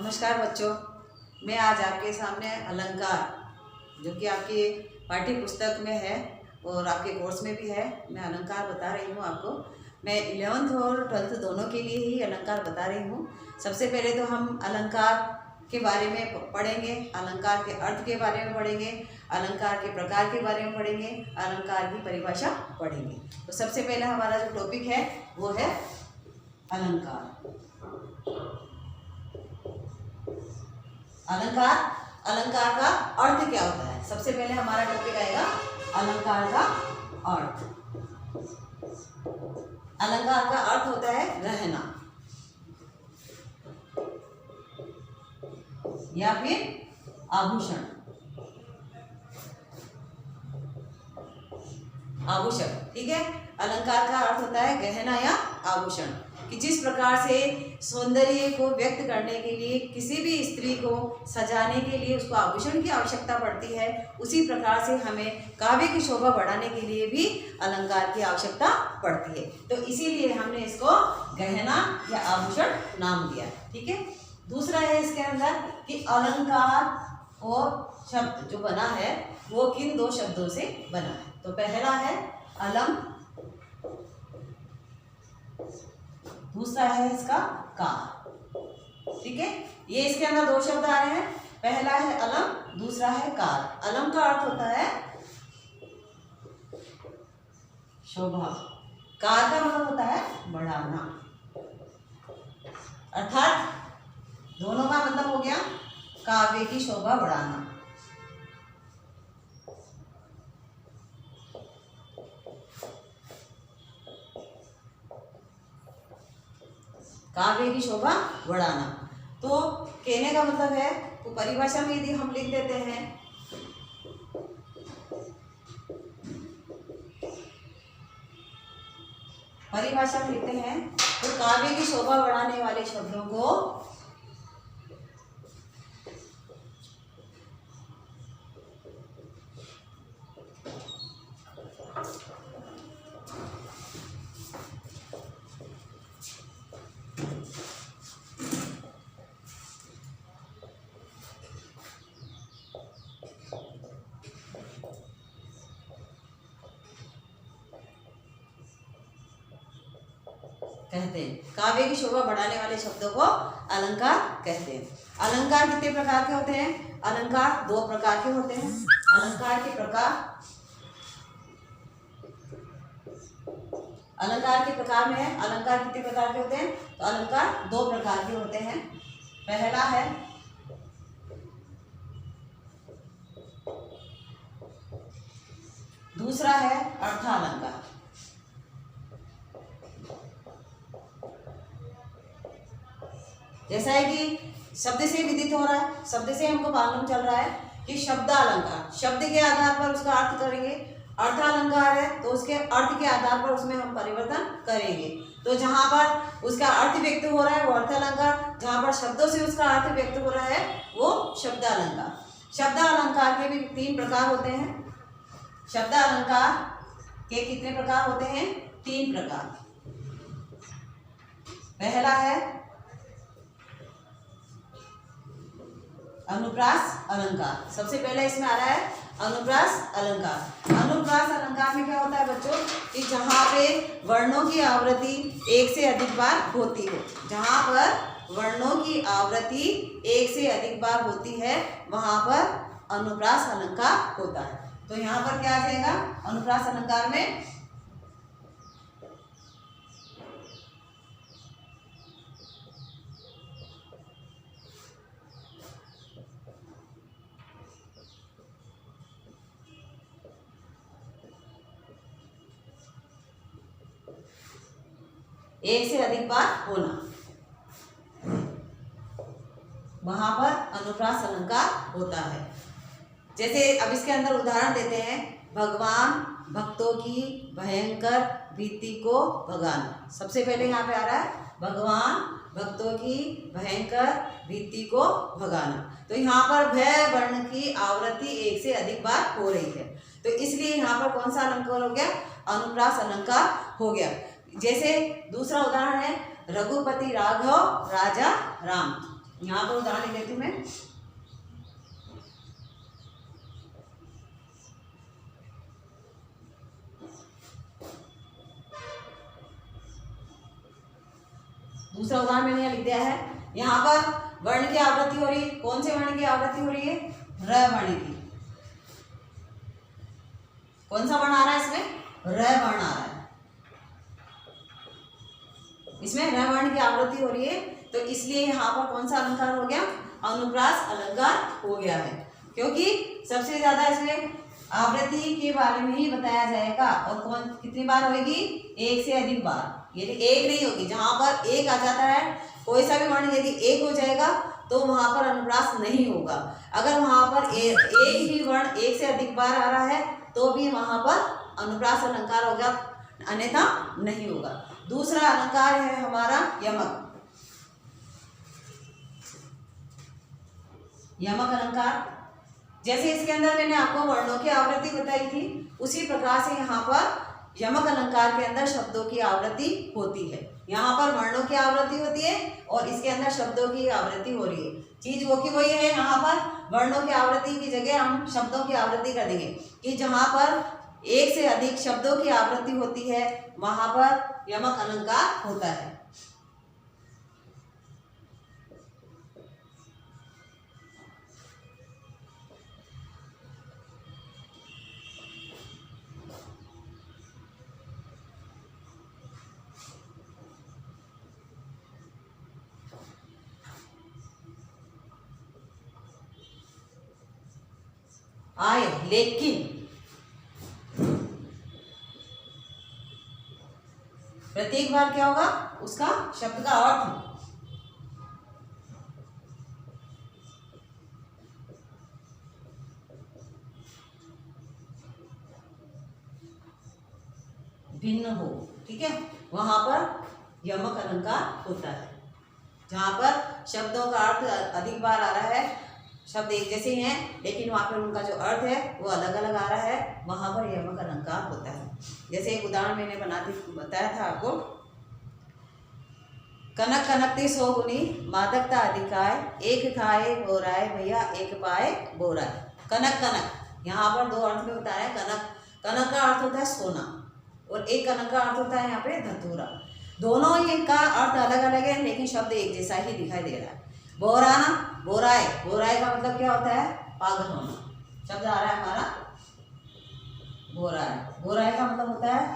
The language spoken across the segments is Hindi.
नमस्कार बच्चों, मैं आज आपके सामने अलंकार जो कि आपकी पाठ्य पुस्तक में है और आपके कोर्स में भी है, मैं अलंकार बता रही हूँ आपको। मैं 11th और 12th दोनों के लिए ही अलंकार बता रही हूँ। सबसे पहले तो हम अलंकार के बारे में पढ़ेंगे, अलंकार के अर्थ के बारे में पढ़ेंगे, अलंकार के प्रकार के बारे में पढ़ेंगे, अलंकार की परिभाषा पढ़ेंगे। तो सबसे पहले हमारा जो टॉपिक है वो है अलंकार। अलंकार अलंकार का अर्थ क्या होता है? सबसे पहले हमारा टॉपिक आएगा अलंकार का अर्थ। अलंकार का अर्थ होता है गहना या फिर आभूषण। आभूषण, ठीक है। अलंकार का अर्थ होता है गहना या आभूषण, कि जिस प्रकार से सौंदर्य को व्यक्त करने के लिए किसी भी स्त्री को सजाने के लिए उसको आभूषण की आवश्यकता पड़ती है, उसी प्रकार से हमें काव्य की शोभा बढ़ाने के लिए भी अलंकार की आवश्यकता पड़ती है। तो इसीलिए हमने इसको गहना या आभूषण नाम दिया, ठीक है। दूसरा है इसके अंदर कि अलंकार और शब्द जो बना है वो किन दो शब्दों से बना है। तो पहला है अलम, दूसरा है इसका कार, ठीक है। ये इसके अंदर दो शब्द आ रहे हैं, पहला है अलम, दूसरा है कार। अलम का अर्थ होता है शोभा, कार का मतलब होता है बढ़ाना, अर्थात दोनों का मतलब हो गया काव्य की शोभा बढ़ाना। काव्य की शोभा बढ़ाना। तो कहने का मतलब है, तो परिभाषा में यदि हम लिख देते हैं परिभाषा में लिखते हैं तो काव्य की शोभा बढ़ाने वाले शब्दों को कहते हैं। काव्य की शोभा बढ़ाने वाले शब्दों को अलंकार कहते हैं। अलंकार कितने प्रकार के होते हैं? अलंकार दो प्रकार के होते हैं। अलंकार के प्रकार, अलंकार के प्रकार में है, अलंकार कितने प्रकार के होते हैं? तो अलंकार दो प्रकार के होते हैं। पहला है दूसरा है अर्थालंकार। जैसा है कि शब्द से विदित हो रहा है, शब्द से हमको मालूम चल रहा है कि शब्द अलंकार, शब्द के आधार पर उसका अर्थ करेंगे। अर्थालंकार है तो उसके अर्थ के आधार पर उसमें हम परिवर्तन करेंगे। तो जहाँ पर उसका अर्थ व्यक्त हो रहा है वो अर्थालंकार, जहाँ पर शब्दों से उसका अर्थ व्यक्त हो रहा है वो शब्दालंकार। शब्दालंकार के भी तीन प्रकार होते हैं। शब्दालंकार के कितने प्रकार होते हैं? तीन प्रकार। पहला है अनुप्रास अलंकार। सबसे पहले इसमें आ रहा है अनुप्रास अलंकार। अनुप्रास अलंकार में क्या होता है बच्चों, कि जहाँ पे वर्णों की आवृत्ति एक से अधिक बार होती हो, जहाँ पर वर्णों की आवृत्ति एक से अधिक बार होती है वहाँ पर अनुप्रास अलंकार होता है। तो यहाँ पर क्या आ जाएगा अनुप्रास अलंकार में? एक से अधिक बार होना, वहां पर अनुप्रास अलंकार होता है। जैसे अब इसके अंदर उदाहरण देते हैं, भगवान भक्तों की भयंकर भीति को भगाना। सबसे पहले यहाँ पे आ रहा है भगवान भक्तों की भयंकर भीति को भगाना। तो यहाँ पर भय वर्ण की आवृत्ति एक से अधिक बार हो रही है, तो इसलिए यहाँ पर कौन सा अलंकार हो गया? अनुप्रास अलंकार हो गया। जैसे दूसरा उदाहरण है रघुपति राघव राजा राम। यहाँ पर उदाहरण ले लेती हूँ मैं। दूसरा उदाहरण मैंने यहाँ लिख दिया है। यहाँ पर वर्ण की आवृत्ति हो रही है। कौन से वर्ण की आवृत्ति हो रही है? र वर्ण की। कौन सा वर्ण आ रहा है इसमें? र वर्ण आ रहा है। इसमें र वर्ण की आवृत्ति हो रही है, तो इसलिए यहाँ पर कौन सा अलंकार हो गया? अनुप्रास अलंकार हो गया है, क्योंकि सबसे ज्यादा इसमें आवृत्ति के बारे में ही बताया जाएगा। और कौन कितनी बार होगी? एक से अधिक बार। यदि एक नहीं होगी, जहां पर एक आ जाता है, कोई सा भी वर्ण यदि एक हो जाएगा तो वहां पर अनुप्रास नहीं होगा। अगर वहां पर एक ही वर्ण एक से अधिक बार आ रहा है तो भी वहां पर अनुप्रास अलंकार होगा, अन्यथा नहीं होगा। दूसरा अलंकार है हमारा यमक। यमक अलंकार, जैसे इसके अंदर मैंने आपको वर्णों की आवृत्ति बताई थी, उसी प्रकार से यहाँ पर यमक अलंकार के अंदर शब्दों की आवृत्ति होती है। यहाँ पर वर्णों की आवृत्ति होती है और इसके अंदर शब्दों की आवृत्ति हो रही है। चीज वो की वही है। यहाँ पर वर्णों की आवृत्ति की जगह हम शब्दों की आवृत्ति कर देंगे कि जहाँ पर एक से अधिक शब्दों की आवृत्ति होती है वहां पर यमक अलंकार होता है। आए, लेकिन, प्रत्येक बार क्या होगा? उसका शब्द का अर्थ भिन्न हो, ठीक है, वहां पर यमक अलंकार होता है। जहां पर शब्दों का अर्थ अधिक बार आ रहा है, शब्द एक जैसे ही हैं लेकिन वहां पर उनका जो अर्थ है वो अलग अलग आ रहा है, वहां पर यमक अलंकार होता है। जैसे एक उदाहरण मैंने बताया था आपको। कनक कनकते सो गुनी, मादकता अधिकाय, एक खाए बोराए भैया एक पाए बोराए। कनक कनक, यहाँ पर दो अर्थ में बताया। कनक, कनक का अर्थ होता है सोना और एक कनक का अर्थ होता है यहाँ पे धतूरा। दोनों ही का अर्थ अलग अलग है लेकिन शब्द एक जैसा ही दिखाई दे रहा है। बोराना, बोराए, बोराए का मतलब क्या होता है? पागल होना। शब्द आ रहा है हमारा बोराए। बोराए का मतलब होता है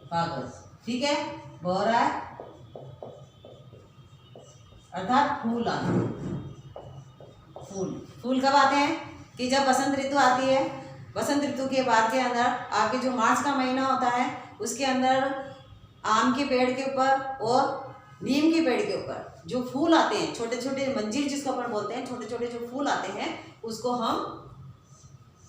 पागल, ठीक है। बोराए अर्थात फूल आना। फूल, फूल कब आते हैं? कि जब बसंत ऋतु आती है। बसंत ऋतु के बाद के अंदर आपके जो मार्च का महीना होता है उसके अंदर आम के पेड़ के ऊपर और नीम के पेड़ के ऊपर जो फूल आते हैं, छोटे छोटे मंजीर जिसको अपन बोलते हैं, छोटे छोटे जो फूल आते हैं उसको हम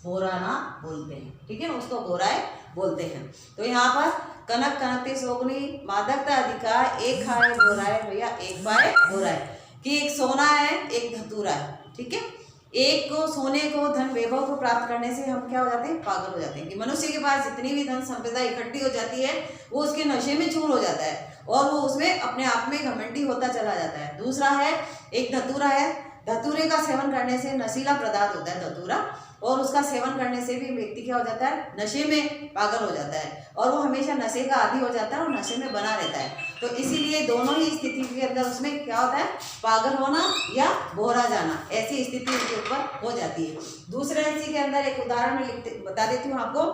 बोराना बोलते हैं, ठीक है ना, उसको बोराए बोलते हैं। तो यहाँ पर कनक कनकते सोगनी, मादकता अधिकार, एक खाए बोराए भैया एक पाए बोराए, कि एक सोना है एक धतूरा है, ठीक है। एक को, सोने को, धन वैभव को प्राप्त करने से हम क्या हो जाते हैं? पागल हो जाते हैं। कि मनुष्य के पास जितनी भी धन संपदा इकट्ठी हो जाती है वो उसके नशे में चूर हो जाता है और वो उसमें अपने आप में घमंडी होता चला जाता है। दूसरा है एक धतूरा है। धतूरे का सेवन करने से, नशीला पदार्थ होता है धतूरा, और उसका सेवन करने से भी व्यक्ति क्या हो जाता है? नशे में पागल हो जाता है और वो हमेशा नशे का आदी हो जाता है और नशे में बना रहता है। तो इसीलिए दोनों ही स्थिति के अंदर उसमें क्या होता है? पागल होना या बोरा जाना, ऐसी स्थिति उसके ऊपर हो जाती है। दूसरे इसी के अंदर एक उदाहरण में बता देती हूँ आपको।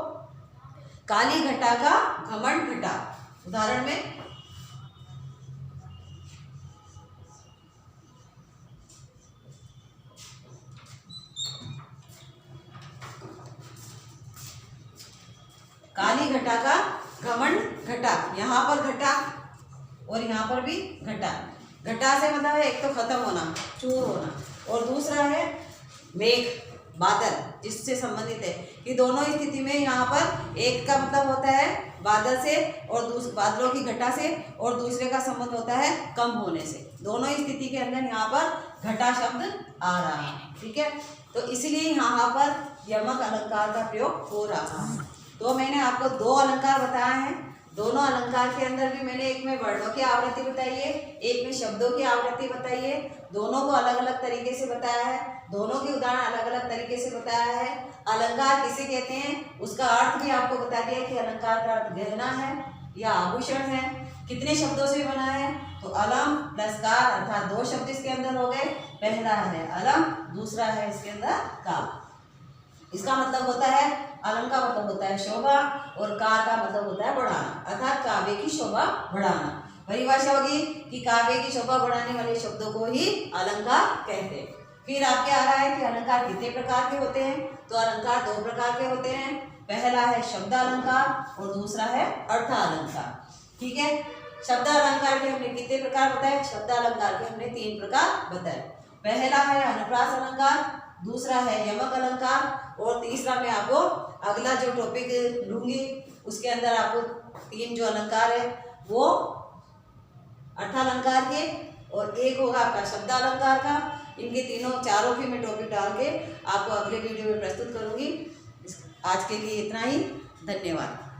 काली घटा का घमंड घटा। उदाहरण में काली घटा का घमंड घटा। यहाँ पर घटा और यहाँ पर भी घटा। घटा से मतलब है एक तो खत्म होना, चूर होना, और दूसरा है मेघ, बादल, जिससे संबंधित है। कि दोनों स्थिति में यहाँ पर एक का मतलब होता है बादल से और बादलों की घटा से, और दूसरे का संबंध होता है कम होने से। दोनों स्थिति के अंदर यहाँ पर घटा शब्द आ रहा है, ठीक है। तो इसलिए यहाँ पर यमक अलंकार का प्रयोग हो रहा है। तो मैंने आपको दो अलंकार बताए हैं, दोनों अलंकार के अंदर भी मैंने एक में वर्णों की आवृत्ति बताई है, एक में शब्दों की आवृत्ति बताई है। दोनों को अलग अलग तरीके से बताया है, दोनों के उदाहरण अलग अलग तरीके से बताया है। अलंकार किसे कहते हैं उसका अर्थ भी आपको बता दिया कि अलंकार का अर्थ गहना है या आभूषण है। कितने शब्दों से बना है, तो अलम प्लस कार, अर्थात दो शब्द इसके अंदर हो गए। पहला है अलम, दूसरा है इसके अंदर कार। इसका मतलब होता है, अलम का मतलब होता है शोभा और कार का मतलब होता है बढ़ाना, अर्थात काव्य की शोभा बढ़ाना। परिभाषा होगी कि काव्य की शोभा बढ़ाने वाले शब्दों को ही अलंकार कहते हैं। फिर आपके आ रहा है कि अलंकार कितने प्रकार के होते हैं, तो अलंकार दो प्रकार के होते हैं। पहला है शब्द अलंकार और दूसरा है अर्थ अलंकार। ठीक है, शब्द अलंकार के हमने कितने प्रकार बताए, शब्द अलंकार के हमने 3 प्रकार बताए। पहला है अनुप्रास अलंकार, दूसरा है यमक अलंकार और तीसरा मैं आपको अगला जो टॉपिक लूंगी उसके अंदर आपको 3 जो अलंकार है वो अर्थालंकार के और एक होगा आपका शब्द अलंकार का। इनके चारों की मैं टॉपिक डाल के आपको अगले वीडियो में प्रस्तुत करूंगी। आज के लिए इतना ही, धन्यवाद।